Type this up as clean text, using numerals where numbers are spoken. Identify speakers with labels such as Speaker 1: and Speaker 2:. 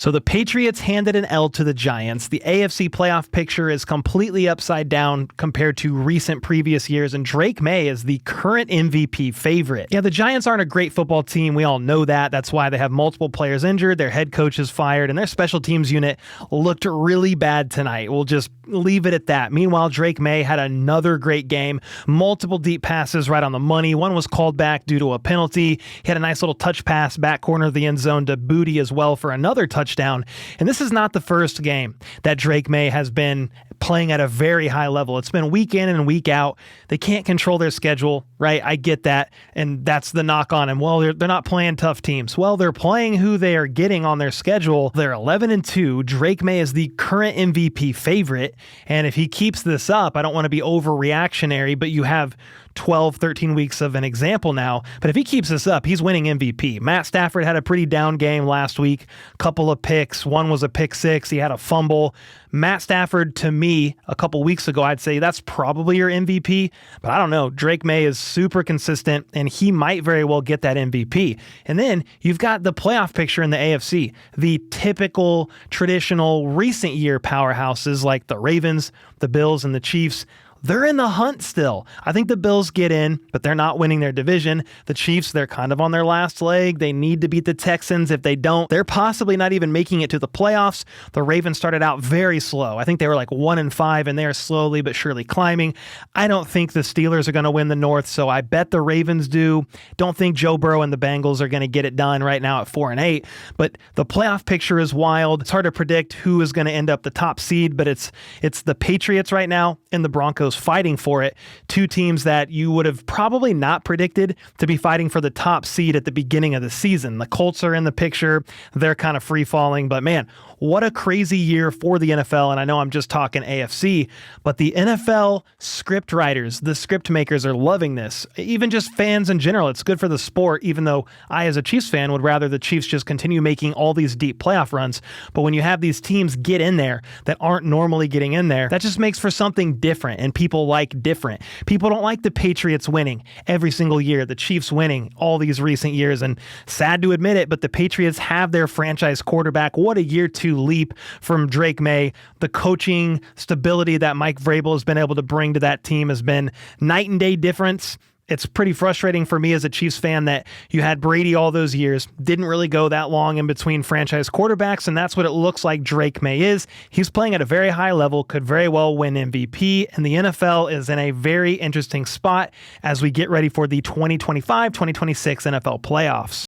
Speaker 1: So the Patriots handed an L to the Giants. The AFC playoff picture is completely upside down compared to recent previous years, and Drake May is the current MVP favorite. Yeah, the Giants aren't a great football team. We all know that. That's why they have multiple players injured, their head coach is fired, and their special teams unit looked really bad tonight. We'll just leave it at that. Meanwhile, Drake May had another great game. Multiple deep passes right on the money. One was called back due to a penalty. He had a nice little touch pass back corner of the end zone to Booty as well for another touchdown. And this is not the first game that Drake May has been playing at a very high level. It's been week in and week out. They can't control their schedule, right? I get that. And that's the knock on him. Well, they're not playing tough teams. Well, they're playing who they are getting on their schedule. They're 11-2. Drake May is the current MVP favorite. And if he keeps this up, I don't want to be overreactionary, but you have 12, 13 weeks of an example now. But if he keeps this up, he's winning MVP. Matt Stafford had a pretty down game last week. Couple of picks. One was a pick six. He had a fumble. Matt Stafford, to me, a couple weeks ago, I'd say that's probably your MVP. But I don't know. Drake May is super consistent, and he might very well get that MVP. And then you've got the playoff picture in the AFC. The typical, traditional, recent year powerhouses like the Ravens, the Bills, and the Chiefs. They're in the hunt still. I think the Bills get in, but they're not winning their division. The Chiefs, they're kind of on their last leg. They need to beat the Texans. If they don't, they're possibly not even making it to the playoffs. The Ravens started out very slow. I think they were like 1-5, and they're slowly but surely climbing. I don't think the Steelers are going to win the North, so I bet the Ravens do. Don't think Joe Burrow and the Bengals are going to get it done right now at 4-8, but the playoff picture is wild. It's hard to predict who is going to end up the top seed, but it's the Patriots right now and the Broncos fighting for it. Two teams that you would have probably not predicted to be fighting for the top seed at the beginning of the season. The Colts are in the picture. They're kind of free falling, but man, what a crazy year for the NFL. And I know I'm just talking AFC, but the NFL script writers, the script makers are loving this. Even just fans in general, it's good for the sport, even though I, as a Chiefs fan, would rather the Chiefs just continue making all these deep playoff runs. But when you have these teams get in there that aren't normally getting in there, that just makes for something different, and people like different. People don't like the Patriots winning every single year, the Chiefs winning all these recent years, and sad to admit it, but the Patriots have their franchise quarterback. What a year two leap from Drake May. The coaching stability that Mike Vrabel has been able to bring to that team has been night and day difference. It's pretty frustrating for me as a Chiefs fan that you had Brady all those years, didn't really go that long in between franchise quarterbacks, and that's what it looks like Drake May is. He's playing at a very high level, could very well win MVP, and the NFL is in a very interesting spot as we get ready for the 2025-2026 NFL playoffs.